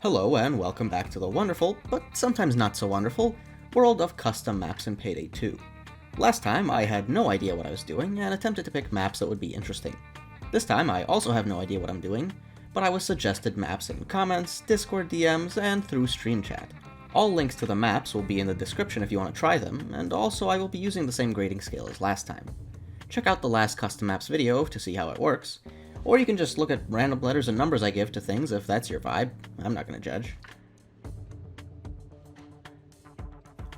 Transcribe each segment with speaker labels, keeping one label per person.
Speaker 1: Hello and welcome back to the wonderful, but sometimes not so wonderful, world of custom maps in Payday 2. Last time I had no idea what I was doing and attempted to pick maps that would be interesting. This time I also have no idea what I'm doing, but I was suggested maps in comments, Discord DMs, and through stream chat. All links to the maps will be in the description if you want to try them, and also I will be using the same grading scale as last time. Check out the last custom maps video to see how it works, or you can just look at random letters and numbers I give to things if that's your vibe. I'm not gonna judge.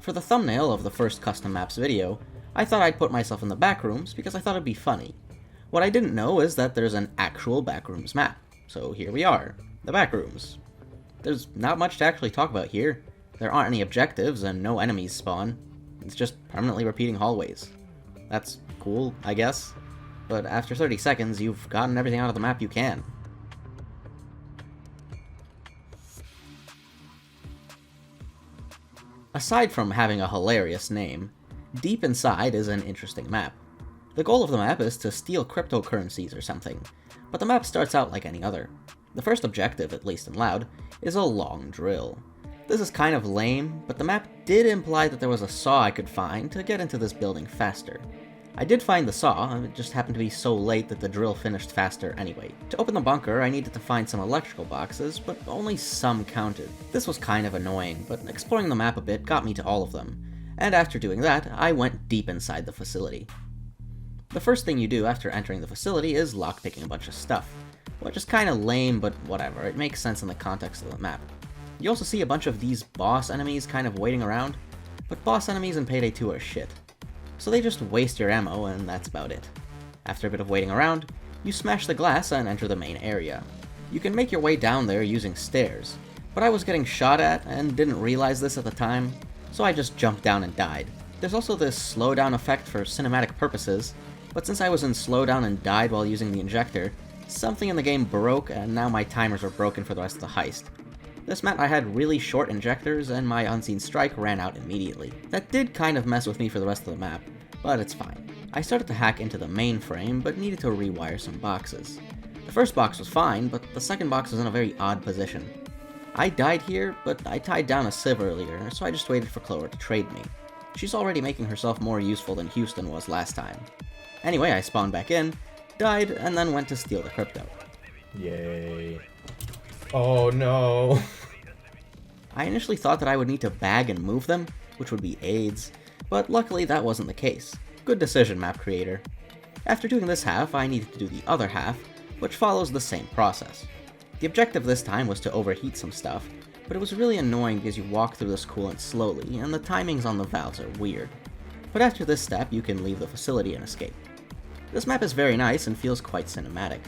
Speaker 1: For the thumbnail of the first custom maps video, I thought I'd put myself in the backrooms because I thought it'd be funny. What I didn't know is that there's an actual backrooms map. So here we are, the backrooms. There's not much to actually talk about here. There aren't any objectives and no enemies spawn. It's just permanently repeating hallways. That's cool, I guess. But after 30 seconds, you've gotten everything out of the map you can. Aside from having a hilarious name, Deep Inside is an interesting map. The goal of the map is to steal cryptocurrencies or something, but the map starts out like any other. The first objective, at least in Loud, is a long drill. This is kind of lame, but the map did imply that there was a saw I could find to get into this building faster. I did find the saw, it just happened to be so late that the drill finished faster anyway. To open the bunker, I needed to find some electrical boxes, but only some counted. This was kind of annoying, but exploring the map a bit got me to all of them, and after doing that, I went deep inside the facility. The first thing you do after entering the facility is lockpicking a bunch of stuff, which is kinda lame, but whatever, it makes sense in the context of the map. You also see a bunch of these boss enemies kind of waiting around, but boss enemies in Payday 2 are shit. So they just waste your ammo, and that's about it. After a bit of waiting around, you smash the glass and enter the main area. You can make your way down there using stairs, but I was getting shot at and didn't realize this at the time, so I just jumped down and died. There's also this slowdown effect for cinematic purposes, but since I was in slowdown and died while using the injector, something in the game broke and now my timers are broken for the rest of the heist. This meant I had really short injectors and my unseen strike ran out immediately. That did kind of mess with me for the rest of the map, but it's fine. I started to hack into the mainframe, but needed to rewire some boxes. The first box was fine, but the second box was in a very odd position. I died here, but I tied down a sieve earlier, so I just waited for Clover to trade me. She's already making herself more useful than Houston was last time. Anyway, I spawned back in, died, and then went to steal the crypto.
Speaker 2: Yay. Oh no.
Speaker 1: I initially thought that I would need to bag and move them, which would be aids, but luckily that wasn't the case. Good decision, map creator. After doing this half, I needed to do the other half, which follows the same process. The objective this time was to overheat some stuff, but it was really annoying because you walk through this coolant slowly, and the timings on the valves are weird. But after this step, you can leave the facility and escape. This map is very nice and feels quite cinematic.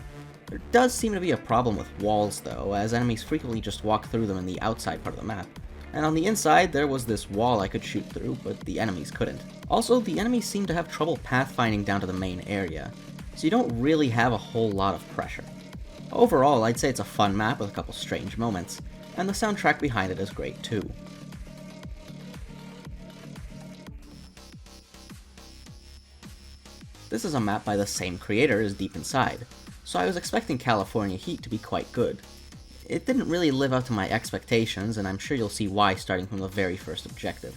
Speaker 1: There does seem to be a problem with walls though, as enemies frequently just walk through them in the outside part of the map. And on the inside, there was this wall I could shoot through, but the enemies couldn't. Also, the enemies seem to have trouble pathfinding down to the main area, so you don't really have a whole lot of pressure. Overall, I'd say it's a fun map with a couple strange moments, and the soundtrack behind it is great too. This is a map by the same creator as Deep Inside, so I was expecting California Heat to be quite good. It didn't really live up to my expectations, and I'm sure you'll see why starting from the very first objective.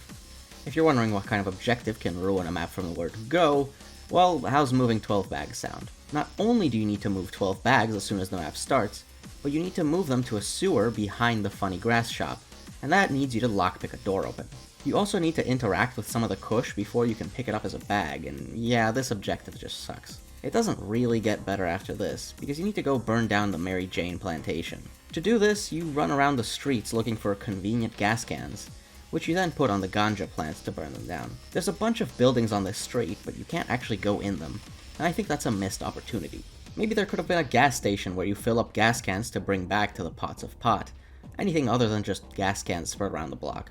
Speaker 1: If you're wondering what kind of objective can ruin a map from the word go, well, how's moving 12 bags sound? Not only do you need to move 12 bags as soon as the map starts, but you need to move them to a sewer behind the funny grass shop, and that needs you to lockpick a door open. You also need to interact with some of the kush before you can pick it up as a bag, and yeah, this objective just sucks. It doesn't really get better after this, because you need to go burn down the Mary Jane plantation. To do this, you run around the streets looking for convenient gas cans, which you then put on the ganja plants to burn them down. There's a bunch of buildings on this street, but you can't actually go in them, and I think that's a missed opportunity. Maybe there could have been a gas station where you fill up gas cans to bring back to the pots of pot. Anything other than just gas cans spread around the block.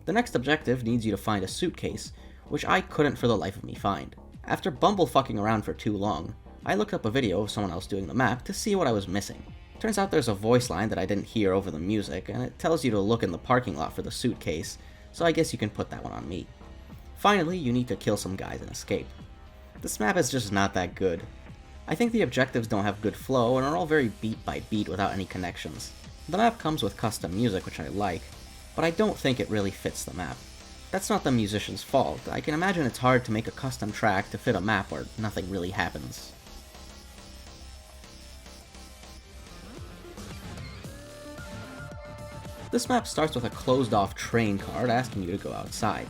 Speaker 1: The next objective needs you to find a suitcase, which I couldn't for the life of me find. After bumblefucking around for too long, I looked up a video of someone else doing the map to see what I was missing. Turns out there's a voice line that I didn't hear over the music, and it tells you to look in the parking lot for the suitcase, so I guess you can put that one on me. Finally, you need to kill some guys and escape. This map is just not that good. I think the objectives don't have good flow and are all very beat by beat without any connections. The map comes with custom music, which I like, but I don't think it really fits the map. That's not the musician's fault. I can imagine it's hard to make a custom track to fit a map where nothing really happens. This map starts with a closed-off train card asking you to go outside.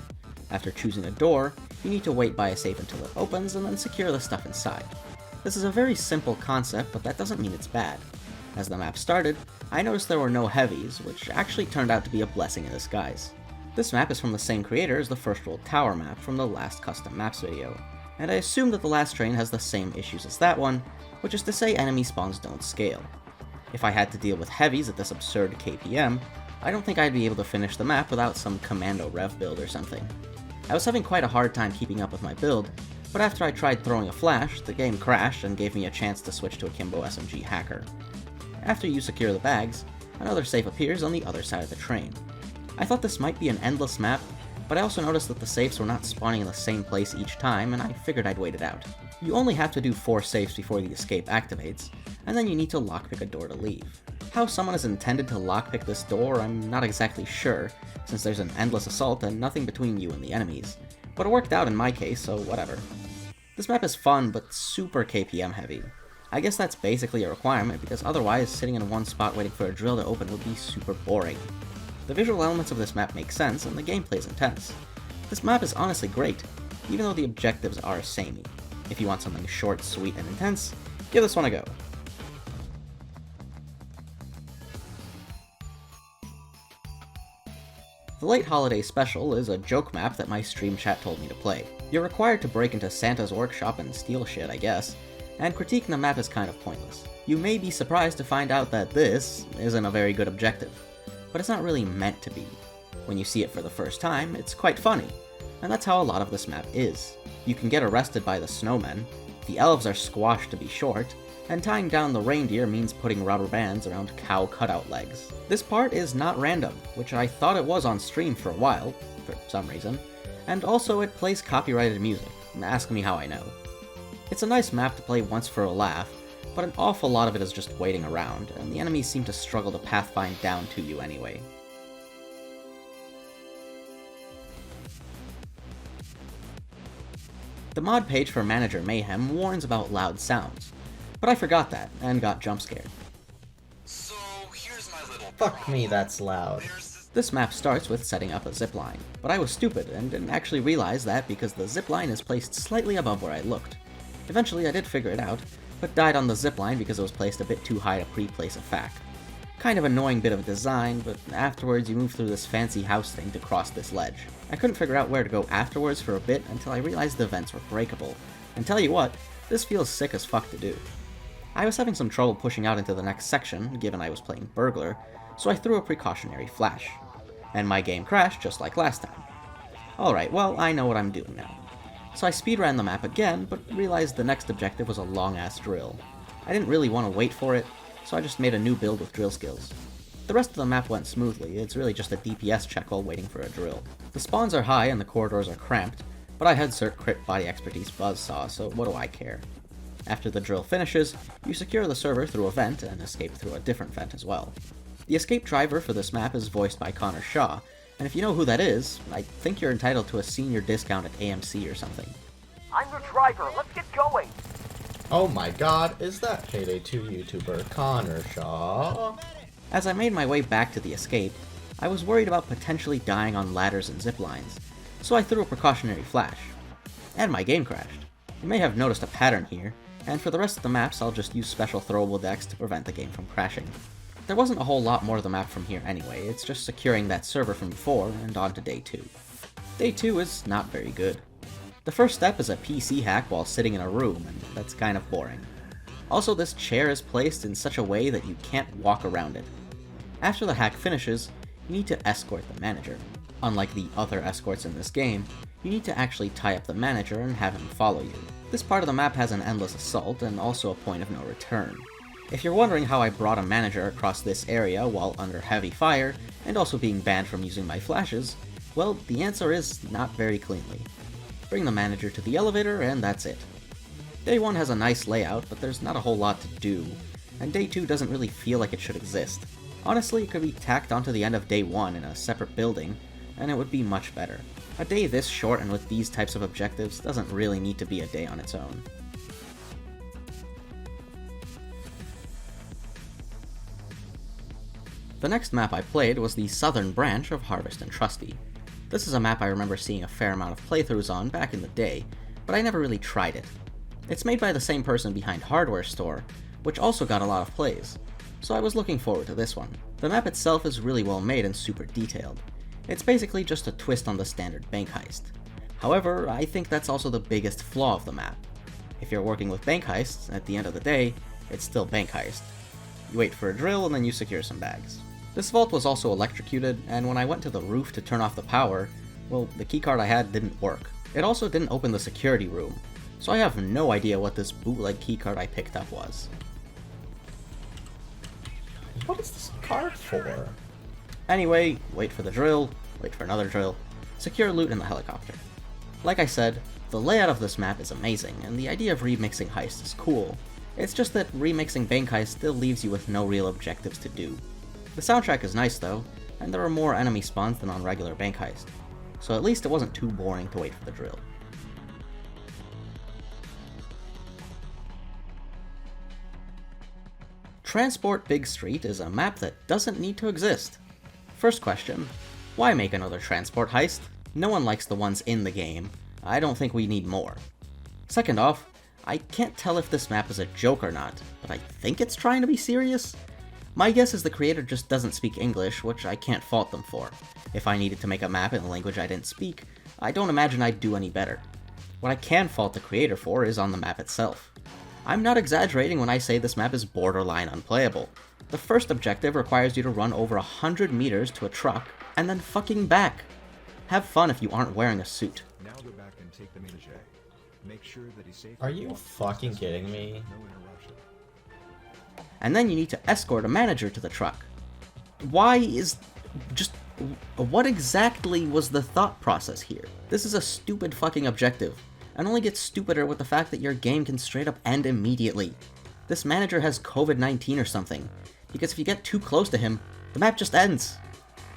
Speaker 1: After choosing a door, you need to wait by a safe until it opens and then secure the stuff inside. This is a very simple concept, but that doesn't mean it's bad. As the map started, I noticed there were no heavies, which actually turned out to be a blessing in disguise. This map is from the same creator as the First World Tower map from the last Custom Maps video, and I assume that the last train has the same issues as that one, which is to say enemy spawns don't scale. If I had to deal with heavies at this absurd KPM, I don't think I'd be able to finish the map without some commando rev build or something. I was having quite a hard time keeping up with my build, but after I tried throwing a flash, the game crashed and gave me a chance to switch to a Kimbo SMG hacker. After you secure the bags, another safe appears on the other side of the train. I thought this might be an endless map, but I also noticed that the safes were not spawning in the same place each time, and I figured I'd wait it out. You only have to do 4 safes before the escape activates, and then you need to lockpick a door to leave. How someone is intended to lockpick this door, I'm not exactly sure, since there's an endless assault and nothing between you and the enemies, but it worked out in my case, so whatever. This map is fun, but super KPM heavy. I guess that's basically a requirement, because otherwise sitting in one spot waiting for a drill to open would be super boring. The visual elements of this map make sense, and the gameplay is intense. This map is honestly great, even though the objectives are samey. If you want something short, sweet, and intense, give this one a go. The Late Holiday Special is a joke map that my stream chat told me to play. You're required to break into Santa's workshop and steal shit, I guess, and critiquing the map is kind of pointless. You may be surprised to find out that this isn't a very good objective, but it's not really meant to be. When you see it for the first time, it's quite funny, and that's how a lot of this map is. You can get arrested by the snowmen, the elves are squashed to be short, and tying down the reindeer means putting rubber bands around cow cutout legs. This part is not random, which I thought it was on stream for a while, for some reason, and also it plays copyrighted music. Ask me how I know. It's a nice map to play once for a laugh, but an awful lot of it is just waiting around, and the enemies seem to struggle to pathfind down to you anyway. The mod page for Manager Mayhem warns about loud sounds, but I forgot that, and got jump scared.
Speaker 3: So, here's my little
Speaker 2: Fuck me, that's loud.
Speaker 1: This map starts with setting up a zipline, but I was stupid and didn't actually realize that because the zipline is placed slightly above where I looked. Eventually I did figure it out, but died on the zipline because it was placed a bit too high to pre-place a fac. Kind of annoying bit of design, but afterwards you move through this fancy house thing to cross this ledge. I couldn't figure out where to go afterwards for a bit until I realized the vents were breakable, and tell you what, this feels sick as fuck to do. I was having some trouble pushing out into the next section, given I was playing Burglar, so I threw a precautionary flash. And my game crashed just like last time. Alright, well, I know what I'm doing now. So I speedran the map again, but realized the next objective was a long-ass drill. I didn't really want to wait for it, so I just made a new build with drill skills. The rest of the map went smoothly, it's really just a DPS check while waiting for a drill. The spawns are high and the corridors are cramped, but I had Cert Crit Body Expertise Buzzsaw, so what do I care? After the drill finishes, you secure the server through a vent and escape through a different vent as well. The escape driver for this map is voiced by Connor Shaw, and if you know who that is, I think you're entitled to a senior discount at AMC or something.
Speaker 4: I'm your driver, let's get going!
Speaker 2: Oh my god, is that Payday 2 YouTuber Connor Shaw?
Speaker 1: As I made my way back to the escape, I was worried about potentially dying on ladders and zip lines, so I threw a precautionary flash. And my game crashed. You may have noticed a pattern here, and for the rest of the maps I'll just use special throwable decks to prevent the game from crashing. There wasn't a whole lot more to the map from here anyway, it's just securing that server from before and on to day 2. Day 2 is not very good. The first step is a PC hack while sitting in a room, and that's kind of boring. Also, this chair is placed in such a way that you can't walk around it. After the hack finishes, you need to escort the manager. Unlike the other escorts in this game, you need to actually tie up the manager and have him follow you. This part of the map has an endless assault and also a point of no return. If you're wondering how I brought a manager across this area while under heavy fire, and also being banned from using my flashes, well, the answer is not very cleanly. Bring the manager to the elevator, and that's it. Day 1 has a nice layout, but there's not a whole lot to do, and Day 2 doesn't really feel like it should exist. Honestly, it could be tacked onto the end of day 1 in a separate building, and it would be much better. A day this short and with these types of objectives doesn't really need to be a day on its own. The next map I played was the southern branch of Harvest and Trusty. This is a map I remember seeing a fair amount of playthroughs on back in the day, but I never really tried it. It's made by the same person behind Hardware Store, which also got a lot of plays, so I was looking forward to this one. The map itself is really well made and super detailed. It's basically just a twist on the standard bank heist. However, I think that's also the biggest flaw of the map. If you're working with bank heists, at the end of the day, it's still bank heist. You wait for a drill and then you secure some bags. This vault was also electrocuted, and when I went to the roof to turn off the power, well, the keycard I had didn't work. It also didn't open the security room, so I have no idea what this bootleg keycard I picked up was.
Speaker 2: What is this card for?
Speaker 1: Anyway, wait for the drill, wait for another drill, secure loot in the helicopter. Like I said, the layout of this map is amazing, and the idea of remixing heists is cool. It's just that remixing bank heists still leaves you with no real objectives to do. The soundtrack is nice though, and there are more enemy spawns than on regular bank heist, so at least it wasn't too boring to wait for the drill. Transport Big Street is a map that doesn't need to exist. First question, why make another transport heist? No one likes the ones in the game. I don't think we need more. Second off, I can't tell if this map is a joke or not, but I think it's trying to be serious. My guess is the creator just doesn't speak English, which I can't fault them for. If I needed to make a map in a language I didn't speak, I don't imagine I'd do any better. What I can fault the creator for is on the map itself. I'm not exaggerating when I say this map is borderline unplayable. The first objective requires you to run over 100 meters to a truck, and then fucking back. Have fun if you aren't wearing a suit.
Speaker 5: Now go back and take the Minajay. Make sure that he's safe.
Speaker 2: Are you fucking kidding me?
Speaker 5: No interruption.
Speaker 1: And then you need to escort a manager to the truck. Why is... just... what exactly was the thought process here? This is a stupid fucking objective, and only gets stupider with the fact that your game can straight up end immediately. This manager has COVID-19 or something, because if you get too close to him, the map just ends.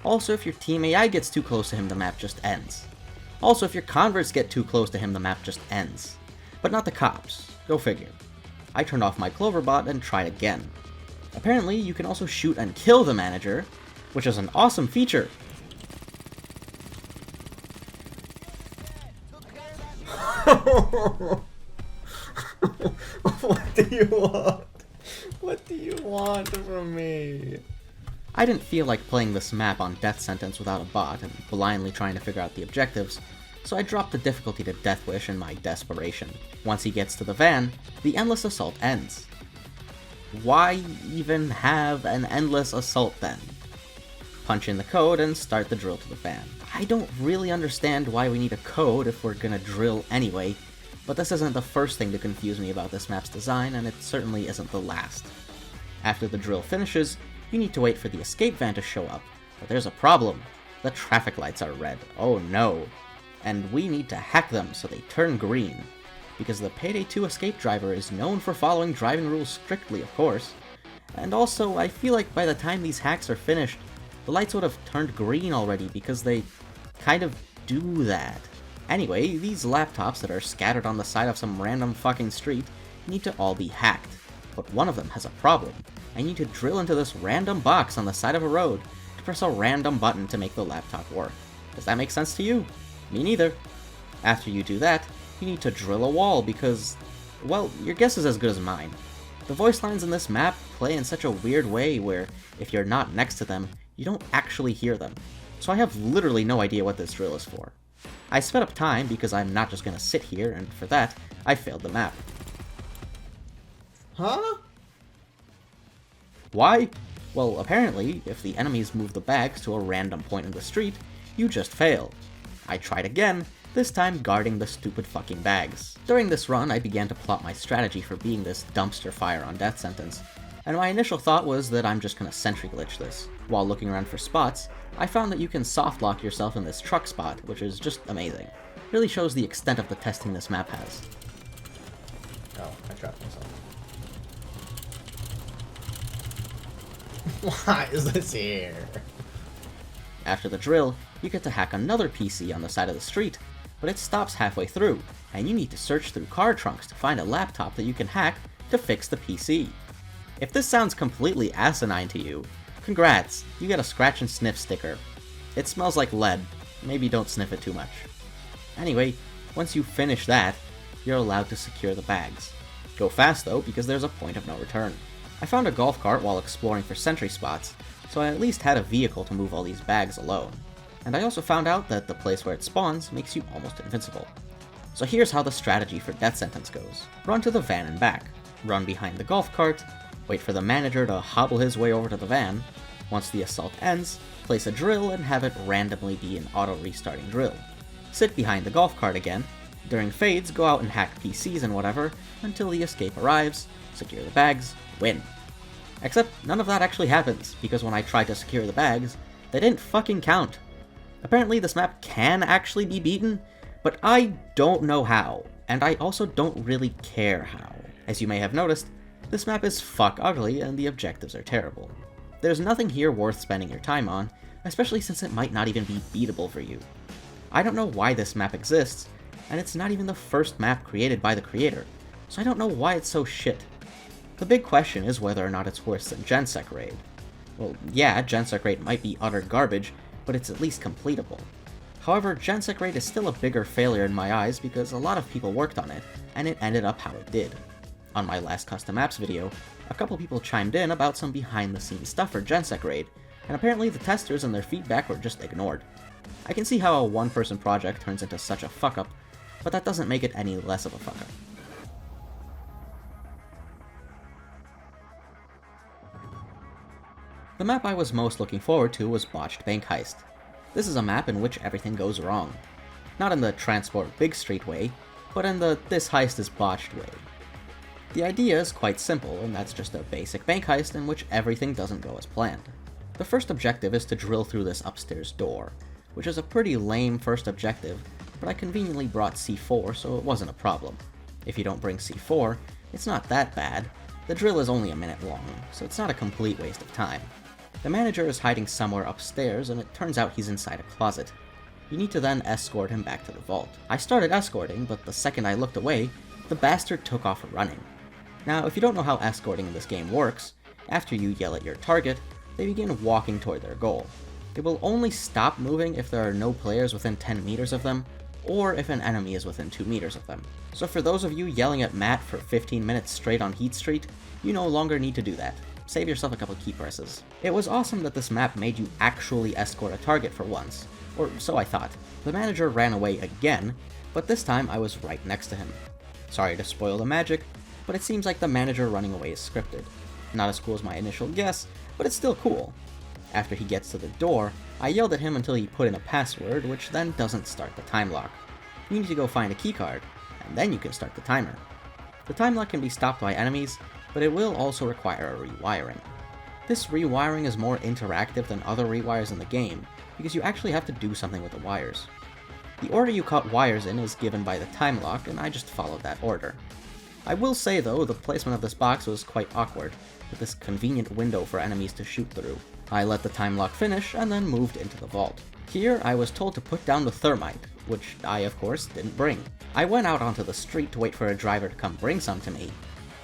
Speaker 1: Also, if your team AI gets too close to him, the map just ends. Also, if your converts get too close to him, the map just ends. But not the cops. Go figure. I turned off my Cloverbot and tried again. Apparently, you can also shoot and kill the manager, which is an awesome feature.
Speaker 2: What do you want? What do you want from me?
Speaker 1: I didn't feel like playing this map on Death Sentence without a bot and blindly trying to figure out the objectives, so I dropped the difficulty to Death Wish in my desperation. Once he gets to the van, the endless assault ends. Why even have an endless assault then? Punch in the code and start the drill to the van. I don't really understand why we need a code if we're gonna drill anyway, but this isn't the first thing to confuse me about this map's design, and it certainly isn't the last. After the drill finishes, you need to wait for the escape van to show up, but there's a problem. The traffic lights are red. Oh no. And we need to hack them so they turn green. Because the Payday 2 escape driver is known for following driving rules strictly, of course. And also, I feel like by the time these hacks are finished, the lights would have turned green already because they kind of do that. Anyway, these laptops that are scattered on the side of some random fucking street need to all be hacked. But one of them has a problem. I need to drill into this random box on the side of a road to press a random button to make the laptop work. Does that make sense to you? Me neither. After you do that, you need to drill a wall because, well, your guess is as good as mine. The voice lines in this map play in such a weird way where, if you're not next to them, you don't actually hear them. So I have literally no idea what this drill is for. I sped up time because I'm not just gonna sit here, and for that, I failed the map.
Speaker 2: Huh?
Speaker 1: Why? Well, apparently, if the enemies move the bags to a random point in the street, you just fail. I tried again, this time guarding the stupid fucking bags. During this run, I began to plot my strategy for being this dumpster fire on Death Sentence, and my initial thought was that I'm just gonna sentry glitch this. While looking around for spots, I found that you can soft lock yourself in this truck spot, which is just amazing. Really shows the extent of the testing this map has.
Speaker 2: Oh, I trapped myself. Why is this here?
Speaker 1: After the drill, you get to hack another PC on the side of the street, but it stops halfway through, and you need to search through car trunks to find a laptop that you can hack to fix the PC. If this sounds completely asinine to you, congrats, you get a scratch and sniff sticker. It smells like lead, maybe don't sniff it too much. Anyway, once you finish that, you're allowed to secure the bags. Go fast though, because there's a point of no return. I found a golf cart while exploring for sentry spots, so I at least had a vehicle to move all these bags alone. And I also found out that the place where it spawns makes you almost invincible. So here's how the strategy for Death Sentence goes. Run to the van and back, run behind the golf cart, wait for the manager to hobble his way over to the van. Once the assault ends, place a drill and have it randomly be an auto-restarting drill. Sit behind the golf cart again. During fades, go out and hack PCs and whatever until the escape arrives, secure the bags, win. Except none of that actually happens, because when I tried to secure the bags, they didn't fucking count. Apparently this map can actually be beaten, but I don't know how, and I also don't really care how. As you may have noticed, this map is fuck ugly and the objectives are terrible. There's nothing here worth spending your time on, especially since it might not even be beatable for you. I don't know why this map exists, and it's not even the first map created by the creator, so I don't know why it's so shit. The big question is whether or not it's worse than Gensec Raid. Well, yeah, Gensec Raid might be utter garbage, but it's at least completable. However, Gensec Raid is still a bigger failure in my eyes because a lot of people worked on it, and it ended up how it did. On my last custom maps video, a couple people chimed in about some behind the scenes stuff for Gensec Raid, and apparently the testers and their feedback were just ignored. I can see how a one-person project turns into such a fuck-up, but that doesn't make it any less of a fuck-up. The map I was most looking forward to was Botched Bank Heist. This is a map in which everything goes wrong. Not in the Transport Big Street way, but in the this heist is botched way. The idea is quite simple, and that's just a basic bank heist in which everything doesn't go as planned. The first objective is to drill through this upstairs door, which is a pretty lame first objective, but I conveniently brought C4 so it wasn't a problem. If you don't bring C4, it's not that bad. The drill is only a minute long, so it's not a complete waste of time. The manager is hiding somewhere upstairs, and it turns out he's inside a closet. You need to then escort him back to the vault. I started escorting, but the second I looked away, the bastard took off running. Now, if you don't know how escorting in this game works, after you yell at your target, they begin walking toward their goal. They will only stop moving if there are no players within 10 meters of them, or if an enemy is within 2 meters of them. So for those of you yelling at Matt for 15 minutes straight on Heat Street, you no longer need to do that. Save yourself a couple key presses. It was awesome that this map made you actually escort a target for once, or so I thought. The manager ran away again, but this time I was right next to him. Sorry to spoil the magic, but it seems like the manager running away is scripted. Not as cool as my initial guess, but it's still cool. After he gets to the door, I yelled at him until he put in a password, which then doesn't start the time lock. You need to go find a keycard, and then you can start the timer. The time lock can be stopped by enemies, but it will also require a rewiring. This rewiring is more interactive than other rewires in the game, because you actually have to do something with the wires. The order you cut wires in is given by the time lock, and I just followed that order. I will say though, the placement of this box was quite awkward, with this convenient window for enemies to shoot through. I let the time lock finish, and then moved into the vault. Here, I was told to put down the thermite, which I, of course, didn't bring. I went out onto the street to wait for a driver to come bring some to me,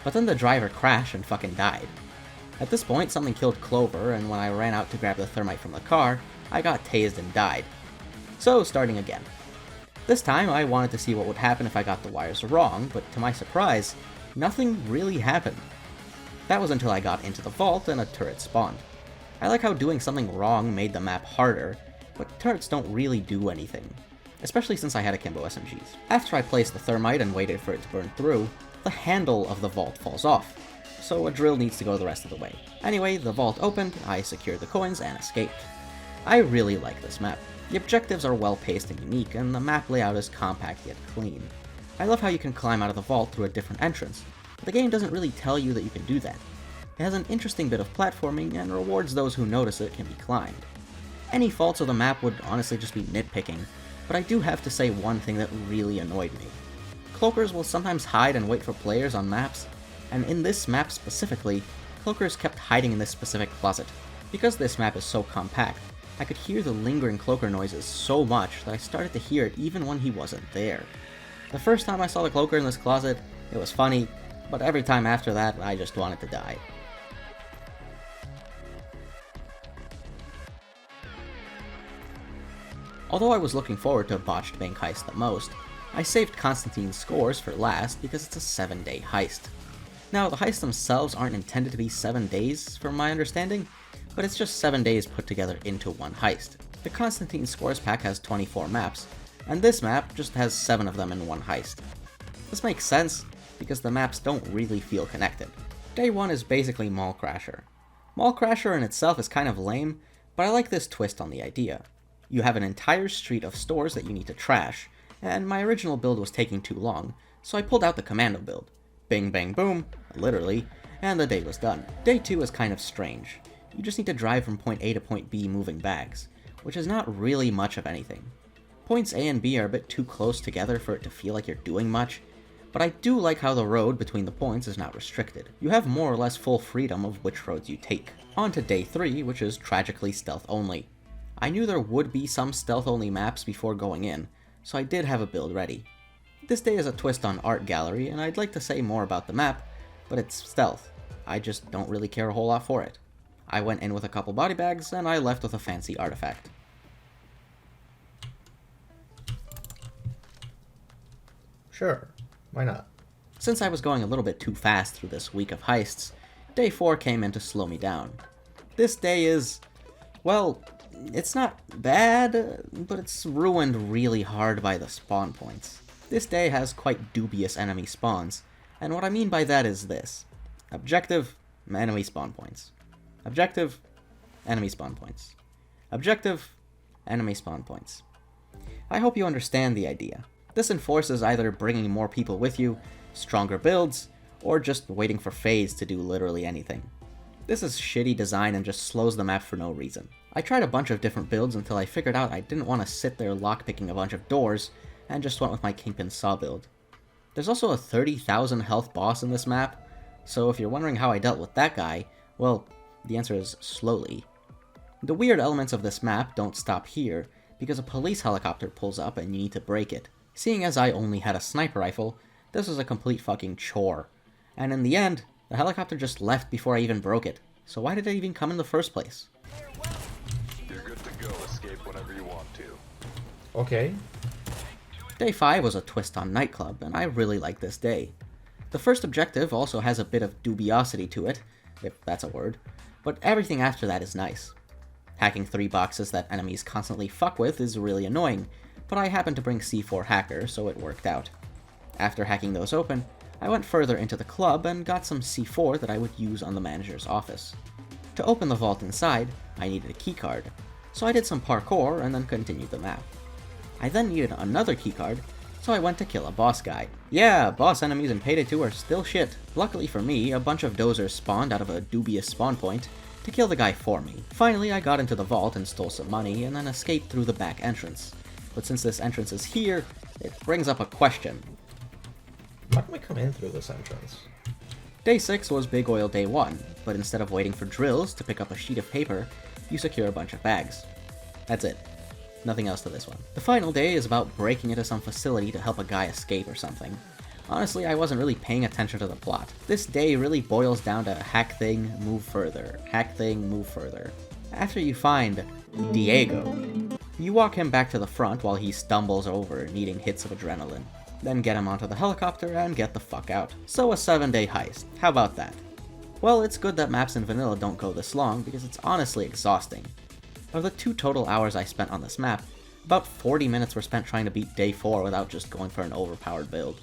Speaker 1: but then the driver crashed and fucking died. At this point, something killed Clover, and when I ran out to grab the thermite from the car, I got tased and died. So, starting again. This time, I wanted to see what would happen if I got the wires wrong, but to my surprise, nothing really happened. That was until I got into the vault and a turret spawned. I like how doing something wrong made the map harder, but turrets don't really do anything, especially since I had akimbo SMGs. After I placed the thermite and waited for it to burn through, the handle of the vault falls off, so a drill needs to go the rest of the way. Anyway, the vault opened, I secured the coins, and escaped. I really like this map. The objectives are well paced and unique, and the map layout is compact yet clean. I love how you can climb out of the vault through a different entrance, but the game doesn't really tell you that you can do that. It has an interesting bit of platforming, and rewards those who notice it can be climbed. Any faults of the map would honestly just be nitpicking, but I do have to say one thing that really annoyed me. Cloakers will sometimes hide and wait for players on maps, and in this map specifically, cloakers kept hiding in this specific closet. Because this map is so compact, I could hear the lingering cloaker noises so much that I started to hear it even when he wasn't there. The first time I saw the cloaker in this closet, it was funny, but every time after that, I just wanted to die. Although I was looking forward to Botched Bank Heist the most, I saved Constantine's scores for last because it's a 7-day heist. Now, the heists themselves aren't intended to be 7 days, from my understanding, but it's just 7 days put together into one heist. The Constantine Scores pack has 24 maps, and this map just has 7 of them in one heist. This makes sense, because the maps don't really feel connected. Day 1 is basically Mall Crasher. Mall Crasher in itself is kind of lame, but I like this twist on the idea. You have an entire street of stores that you need to trash, and my original build was taking too long, so I pulled out the commando build. Bing bang boom, literally, and the day was done. Day 2 is kind of strange. You just need to drive from point A to point B moving bags, which is not really much of anything. Points A and B are a bit too close together for it to feel like you're doing much, but I do like how the road between the points is not restricted. You have more or less full freedom of which roads you take. On to Day 3, which is tragically stealth only. I knew there would be some stealth-only maps before going in, so I did have a build ready. This day is a twist on Art Gallery, and I'd like to say more about the map, but it's stealth. I just don't really care a whole lot for it. I went in with a couple body bags, and I left with a fancy artifact.
Speaker 2: Sure, why not?
Speaker 1: Since I was going a little bit too fast through this week of heists, Day 4 came in to slow me down. This day is, well, it's not bad, but it's ruined really hard by the spawn points. This day has quite dubious enemy spawns, and what I mean by that is this. Objective, enemy spawn points. Objective, enemy spawn points. Objective, enemy spawn points. I hope you understand the idea. This enforces either bringing more people with you, stronger builds, or just waiting for phase to do literally anything. This is shitty design and just slows the map for no reason. I tried a bunch of different builds until I figured out I didn't want to sit there lockpicking a bunch of doors, and just went with my Kingpin Saw build. There's also a 30,000 health boss in this map, so if you're wondering how I dealt with that guy, well, the answer is slowly. The weird elements of this map don't stop here, because a police helicopter pulls up and you need to break it. Seeing as I only had a sniper rifle, this was a complete fucking chore. And in the end, the helicopter just left before I even broke it, so why did it even come in the first place?
Speaker 5: You're good to go. Escape whenever you want to.
Speaker 2: Okay.
Speaker 1: Day 5 was a twist on Nightclub, and I really like this day. The first objective also has a bit of dubiosity to it, if that's a word, but everything after that is nice. Hacking 3 boxes that enemies constantly fuck with is really annoying, but I happened to bring C4 Hacker, so it worked out. After hacking those open, I went further into the club and got some C4 that I would use on the manager's office. To open the vault inside, I needed a keycard, so I did some parkour and then continued the map. I then needed another keycard, so I went to kill a boss guy. Yeah, boss enemies in Payday 2 are still shit. Luckily for me, a bunch of dozers spawned out of a dubious spawn point to kill the guy for me. Finally, I got into the vault and stole some money and then escaped through the back entrance. But since this entrance is here, it brings up a question.
Speaker 2: Why don't we come in through this entrance?
Speaker 1: Day 6 was Big Oil Day 1, but instead of waiting for drills to pick up a sheet of paper, you secure a bunch of bags. That's it. Nothing else to this one. The final day is about breaking into some facility to help a guy escape or something. Honestly, I wasn't really paying attention to the plot. This day really boils down to hack thing, move further. Hack thing, move further. After you find Diego, you walk him back to the front while he stumbles over, needing hits of adrenaline. Then get him onto the helicopter and get the fuck out. So a 7-day heist. How about that? Well, it's good that maps in vanilla don't go this long because it's honestly exhausting. Of the 2 total hours I spent on this map, about 40 minutes were spent trying to beat Day 4 without just going for an overpowered build.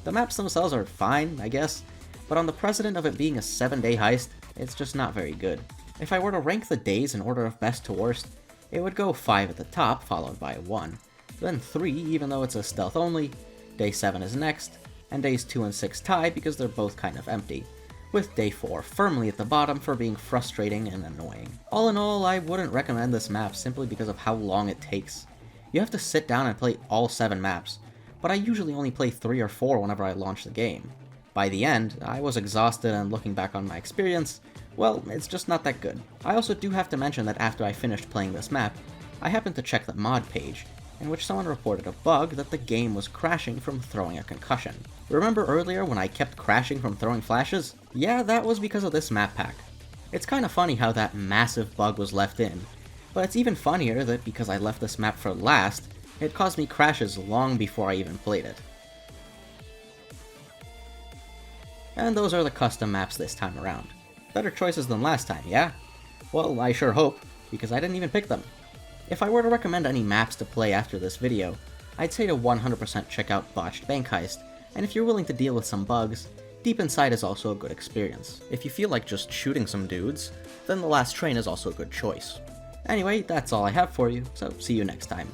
Speaker 1: The maps themselves are fine, I guess, but on the precedent of it being a 7-day heist, it's just not very good. If I were to rank the days in order of best to worst, it would go 5 at the top, followed by 1, then 3 even though it's a stealth only, Day 7 is next, and Days 2 and 6 tie because they're both kind of empty, with Day 4 firmly at the bottom for being frustrating and annoying. All in all, I wouldn't recommend this map simply because of how long it takes. You have to sit down and play all 7 maps, but I usually only play 3 or 4 whenever I launch the game. By the end, I was exhausted and looking back on my experience, Well, it's just not that good. I also do have to mention that after I finished playing this map, I happened to check the mod page, in which someone reported a bug that the game was crashing from throwing a concussion. Remember earlier when I kept crashing from throwing flashes? Yeah, that was because of this map pack. It's kinda funny how that massive bug was left in, but it's even funnier that because I left this map for last, it caused me crashes long before I even played it. And those are the custom maps this time around. Better choices than last time, yeah? Well, I sure hope, because I didn't even pick them. If I were to recommend any maps to play after this video, I'd say to 100% check out Botched Bank Heist, and if you're willing to deal with some bugs, Deep Inside is also a good experience. If you feel like just shooting some dudes, then The Last Train is also a good choice. Anyway, that's all I have for you, so see you next time.